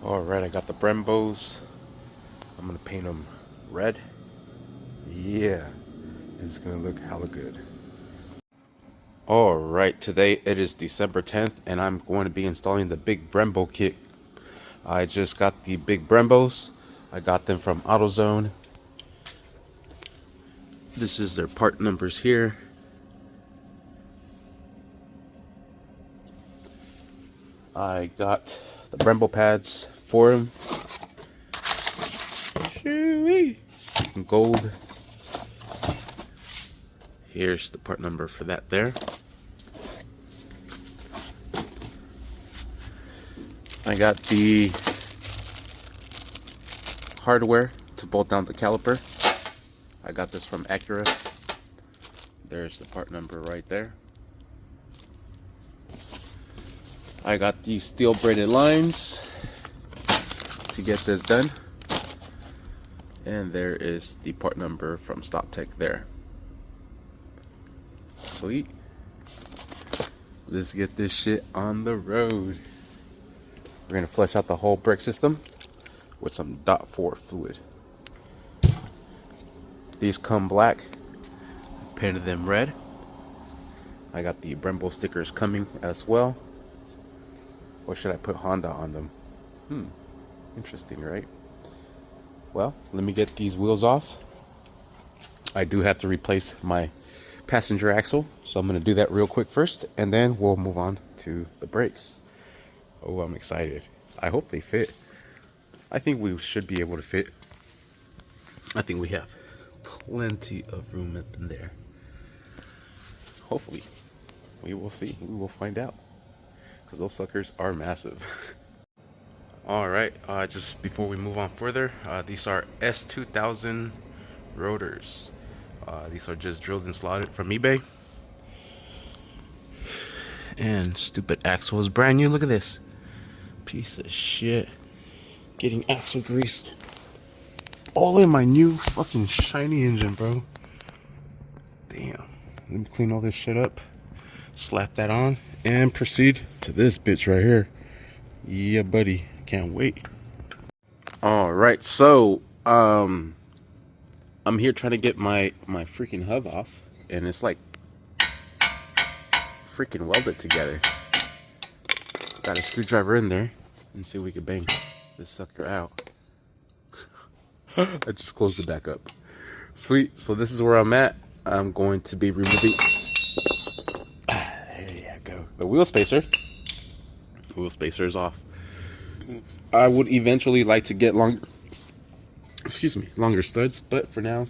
Alright, I got the Brembos. I'm gonna paint them red. Yeah, this is gonna look hella good. Alright, today it is December 10th and I'm going to be installing the big Brembo kit. I just got the big Brembos. I got them from AutoZone. This is their part numbers here. I got the Brembo pads for them. Gold. Here's the part number for that there. I got the hardware to bolt down the caliper. I got this from Acura. There's the part number right there. I got these steel braided lines to get this done. And there is the part number from StopTech there. Sweet. Let's get this shit on the road. We're gonna flush out the whole brake system with some .4 fluid. These come black. I painted them red. I got the Brembo stickers coming as well. Or should I put Honda on them? Interesting, right? Well, let me get these wheels off. I do have to replace my passenger axle, so I'm going to do that real quick first, and then we'll move on to the brakes. Oh, I'm excited. I hope they fit. I think we should be able to fit. I think we have plenty of room in there. Hopefully. We will see. We will find out. Because those suckers are massive. Alright, just before we move on further, these are S2000 rotors. These are just drilled and slotted from eBay. And stupid axle is brand new. Look at this. Piece of shit. Getting axle grease all in my new fucking shiny engine, bro. Damn. Let me clean all this shit up. Slap that on and proceed to this bitch right here. Yeah, buddy. Can't wait. Alright, so I'm here trying to get my freaking hub off, and it's like freaking welded together. Got a screwdriver in there and see if we can bang this sucker out. I just closed it back up. Sweet. So this is where I'm at. I'm going to be removing there you go, the wheel spacer. The wheel spacer is off. I would eventually like to get longer studs, but for now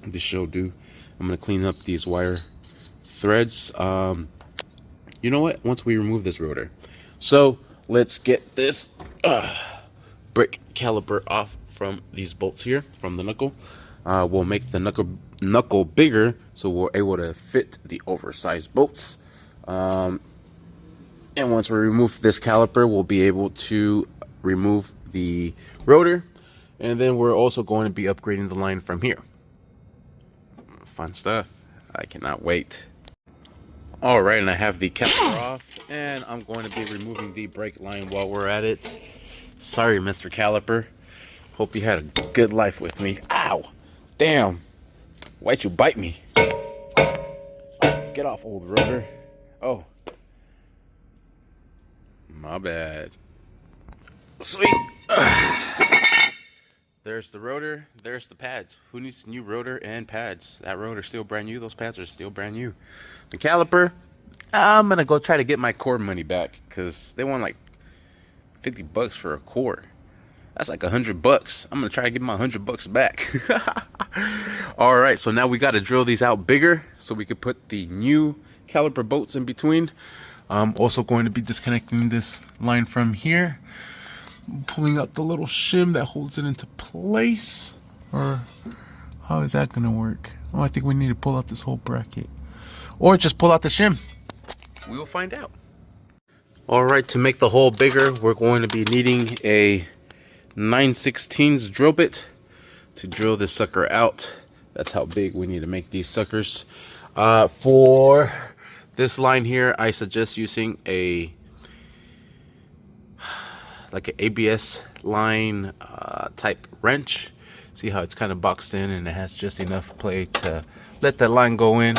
this shall do. I'm gonna clean up these wire threads. You know what, once we remove this rotor, so let's get this brake caliper off from these bolts here from the knuckle. We'll make the knuckle bigger so we're able to fit the oversized bolts. And once we remove this caliper, we'll be able to remove the rotor, and then we're also going to be upgrading the line from here. Fun stuff. I cannot wait. Alright, and I have the caliper off, and I'm going to be removing the brake line while we're at it. Sorry, Mr. Caliper. Hope you had a good life with me. Ow! Damn! Why'd you bite me? Get off, old rotor. Oh. My bad. Sweet. There's the rotor. There's the pads. Who needs new rotor and pads? That rotor's still brand new. Those pads are still brand new. The caliper, I'm gonna go try to get my core money back, because they want like $50 for a core. That's like $100. I'm gonna try to get my $100 back. All right, so now we got to drill these out bigger so we could put the new caliper bolts in between. I'm also going to be disconnecting this line from here, pulling out the little shim that holds it into place. Or how is that gonna work? Oh, I think we need to pull out this whole bracket, or just pull out the shim. We will find out. All right, to make the hole bigger, we're going to be needing a 9/16 drill bit to drill this sucker out. That's how big we need to make these suckers. For this line here, I suggest using a like an ABS line type wrench. See how it's kind of boxed in, and it has just enough play to let that line go in.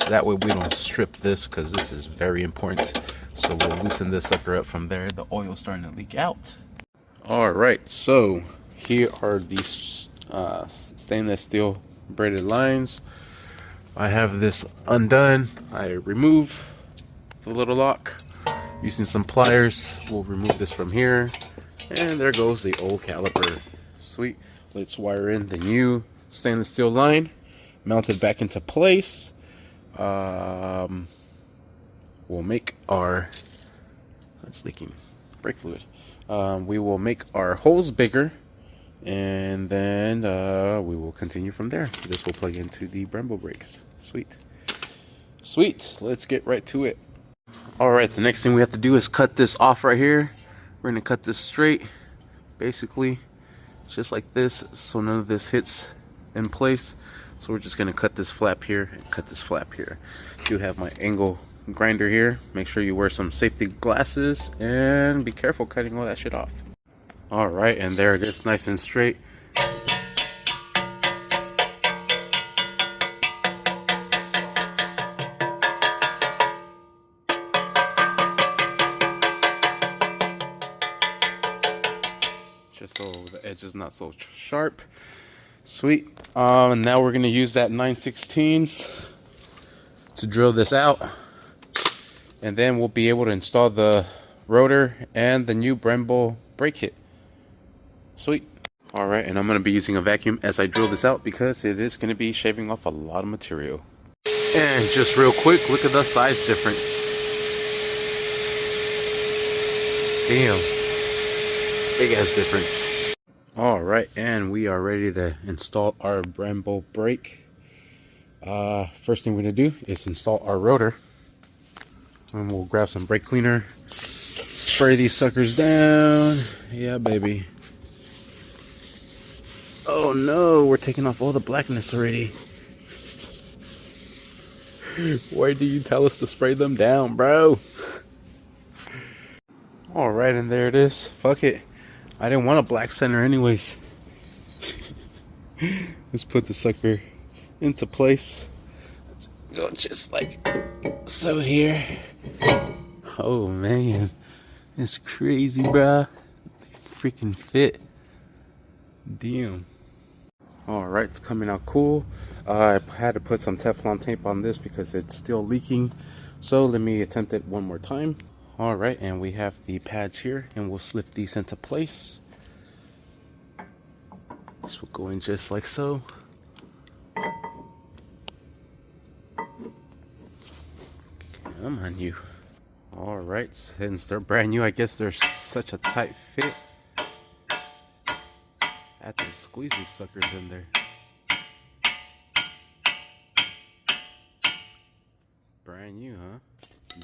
That way we don't strip this, because this is very important. So we'll loosen this sucker up from there. The oil's starting to leak out. All right, so here are these stainless steel braided lines. I have this undone. I remove the little lock using some pliers. We'll remove this from here, and there goes the old caliper. Sweet. Let's wire in the new stainless steel line, mount it back into place. We'll make our, that's leaking brake fluid. We will make our holes bigger, and then we will continue from there. This will plug into the Brembo brakes. Sweet. Sweet. Let's get right to it. All right, the next thing we have to do is cut this off right here. We're gonna cut this straight, basically just like this, so none of this hits in place. So we're just gonna cut this flap here and cut this flap here. I do have my angle grinder here. Make sure you wear some safety glasses and be careful cutting all that shit off. All right, and there it is, nice and straight. Just so the edge is not so sharp. Sweet. Now we're gonna use that 9/16 to drill this out, and then we'll be able to install the rotor and the new Brembo brake kit. Sweet. All right, and I'm gonna be using a vacuum as I drill this out, because it is gonna be shaving off a lot of material. And just real quick, look at the size difference. Damn. Big ass difference. All right, and we are ready to install our Brembo brake. First thing we're gonna do is install our rotor, and we'll grab some brake cleaner, spray these suckers down. Yeah, baby. Oh no, we're taking off all the blackness already. Why do you tell us to spray them down, bro? All right, and there it is. Fuck it. I didn't want a black center anyways. Let's put the sucker into place. Let's go just like so here. Oh man, it's crazy, bruh. They freaking fit. Damn. All right, it's coming out cool. I had to put some Teflon tape on this because it's still leaking. So let me attempt it one more time. All right, and we have the pads here, and we'll slip these into place. This will go in just like so. Come on, you. All right, since they're brand new, I guess they're such a tight fit. I have to squeeze these suckers in there. Brand new, huh?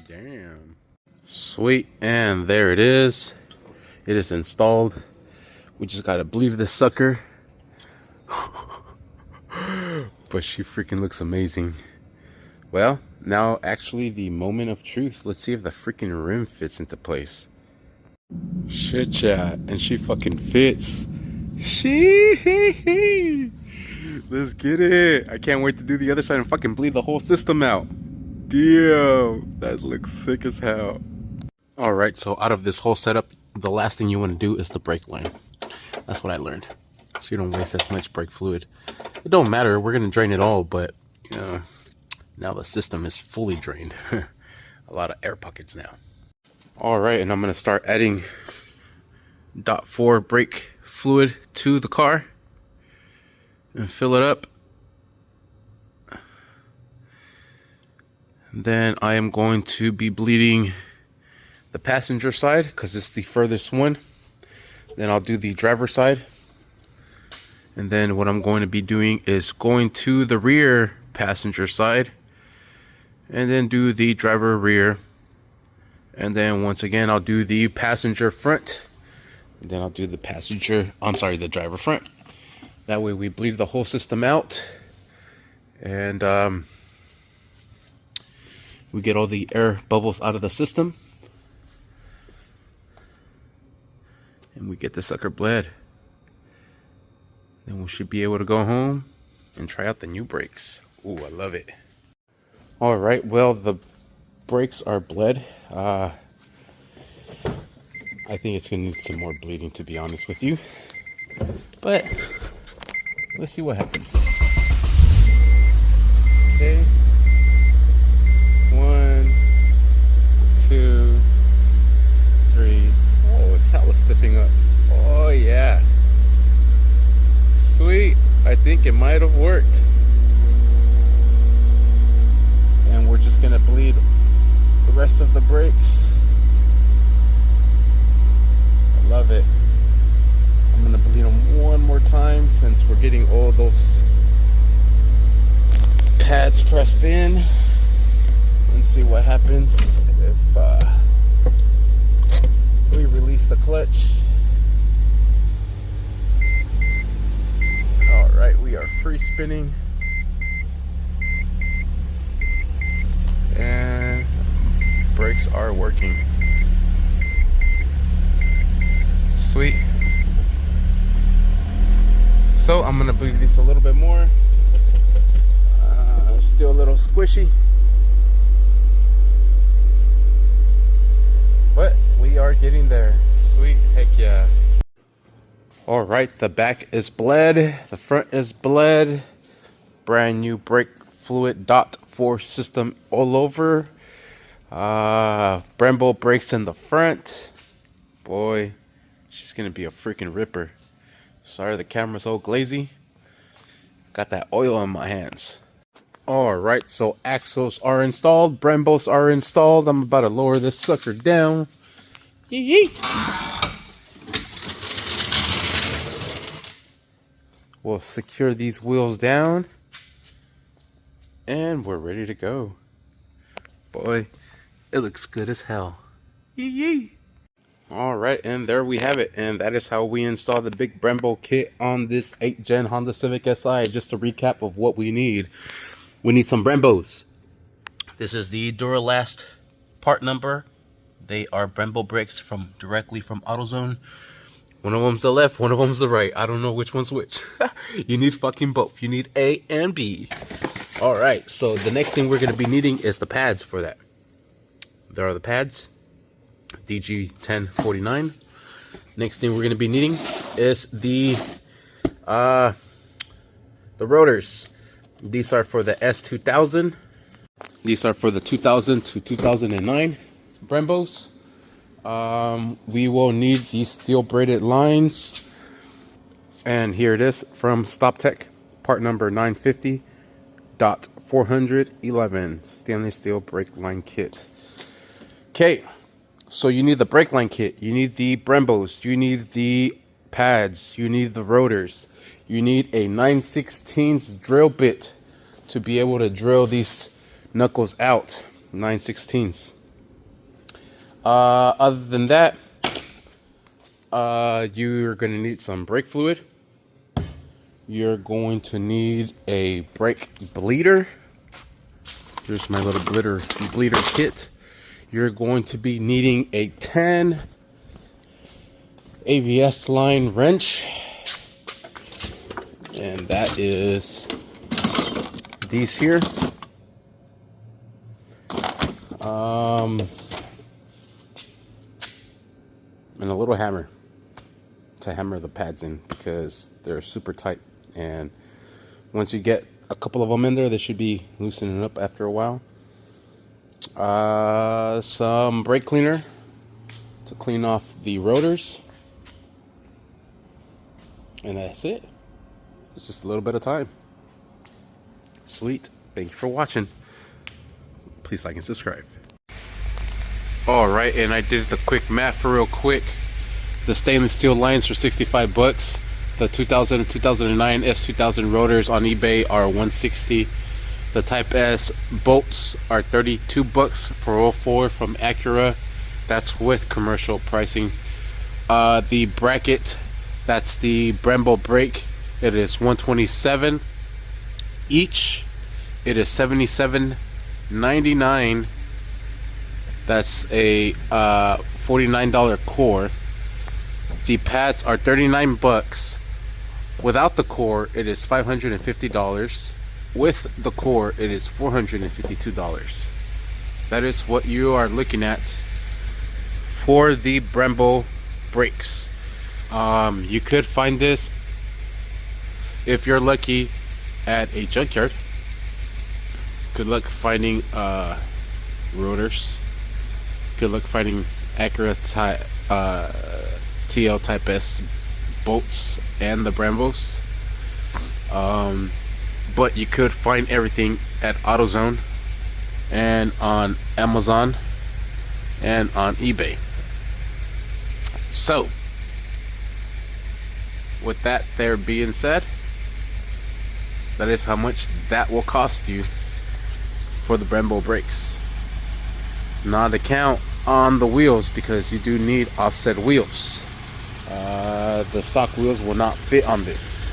Damn. Sweet, and there it is. It is installed. We just gotta bleed this sucker. But she freaking looks amazing. Well, now actually the moment of truth. Let's see if the freaking rim fits into place. Shit, chat, and she fucking fits. Let's get it. I can't wait to do the other side and fucking bleed the whole system out. Damn, that looks sick as hell. All right, so out of this whole setup, the last thing you want to do is the brake line. That's what I learned. So you don't waste as much brake fluid. It don't matter, we're gonna drain it all, but you know, now the system is fully drained. A lot of air pockets now. All right, and I'm gonna start adding .4 brake fluid to the car and fill it up. Then I am going to be bleeding the passenger side because it's the furthest one. Then I'll do the driver side. And then what I'm going to be doing is going to the rear passenger side and then do the driver rear. And then once again, I'll do the passenger front. And then I'll do the the driver front. That way we bleed the whole system out. And we get all the air bubbles out of the system. and we get the sucker bled. Then we should be able to go home and try out the new brakes. Ooh, I love it. All right, well, the brakes are bled. I think it's gonna need some more bleeding, to be honest with you. But let's see what happens. Okay. 1, 2, 3. Oh, it's hella stiffing up. Oh yeah. Sweet. I think it might have worked. And we're just gonna bleed the rest of the brakes. I love it. I'm gonna bleed them one more time since we're getting all those pads pressed in, and see what happens if we release the clutch. All right, we are free spinning, and brakes are working. Sweet. So I'm gonna bleed these a little bit more. Still a little squishy, but we are getting there. Sweet, heck yeah. All right, the back is bled, the front is bled. Brand new brake fluid .4 system all over. Brembo brakes in the front. Boy, she's gonna be a freaking ripper. Sorry the camera's all glazy. Got that oil on my hands. Alright, so axles are installed, Brembos are installed. I'm about to lower this sucker down. Yee yee. We'll secure these wheels down, and we're ready to go. Boy, it looks good as hell. Yee yee. Alright, and there we have it. And that is how we install the big Brembo kit on this 8th gen Honda Civic Si. Just a recap of what we need. We need some Brembos. This is the Duralast part number. They are Brembo brakes directly from AutoZone. One of them's the left, one of them's the right. I don't know which one's which. You need fucking both. You need A and B. Alright, so the next thing we're going to be needing is the pads for that. There are the pads. DG1049. Next thing we're going to be needing is the rotors. These are for the S2000. These are for the 2000 to 2009 Brembos. We will need these steel braided lines. And here it is from StopTech. Part number 950.411. Stainless steel brake line kit. Okay. So you need the brake line kit. You need the Brembos. You need the pads. You need the rotors. You need a 9/16 drill bit to be able to drill these knuckles out. 9/16. Other than that, you're going to need some brake fluid. You're going to need a brake bleeder. Here's my little bleeder kit. You're going to be needing a 10 ABS line wrench. And that is these here. And a little hammer to hammer the pads in because they're super tight. And once you get a couple of them in there, they should be loosening up after a while. Some brake cleaner to clean off the rotors. And that's it. It's just a little bit of time. Sweet. Thank you for watching. Please like and subscribe. Alright, and I did the quick math for real quick. The stainless steel lines for 65 bucks. The 2000 and 2009 S2000 rotors on eBay are 160. The Type S bolts are 32 bucks for all four from Acura. That's with commercial pricing. The bracket, that's the Brembo brake. It is 127 each. It is $77.99. That's a $49 core. The pads are 39 bucks. Without the core, it is $550. With the core, it is $452. That is what you are looking at for the Brembo brakes. You could find this, if you're lucky, at a junkyard. Good luck finding rotors. Good luck finding Acura TL Type S bolts and the Brembos. But you could find everything at AutoZone and on Amazon and on eBay. So, with that there being said, that is how much that will cost you for the Brembo brakes. Not to count on the wheels, because you do need offset wheels. The stock wheels will not fit on this.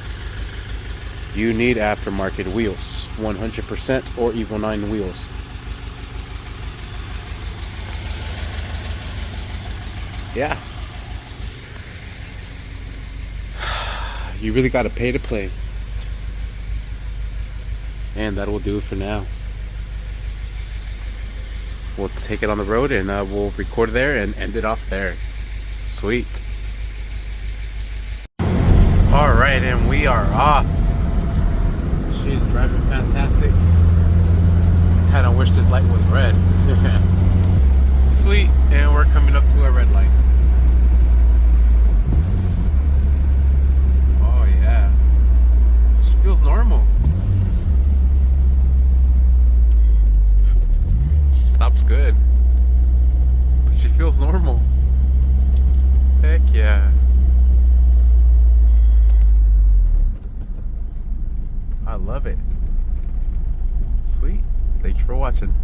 You need aftermarket wheels, 100% or Evo 9 wheels. Yeah. You really got to pay to play. And that will do it for now. We'll take it on the road and we'll record there and end it off there. Sweet. Alright, and we are off. She's driving fantastic. Kind of wish this light was red. Sweet, and we're coming up to a red light. Oh yeah. She feels normal. She stops good. But she feels normal. Heck yeah. I love it. Sweet. Thank you for watching.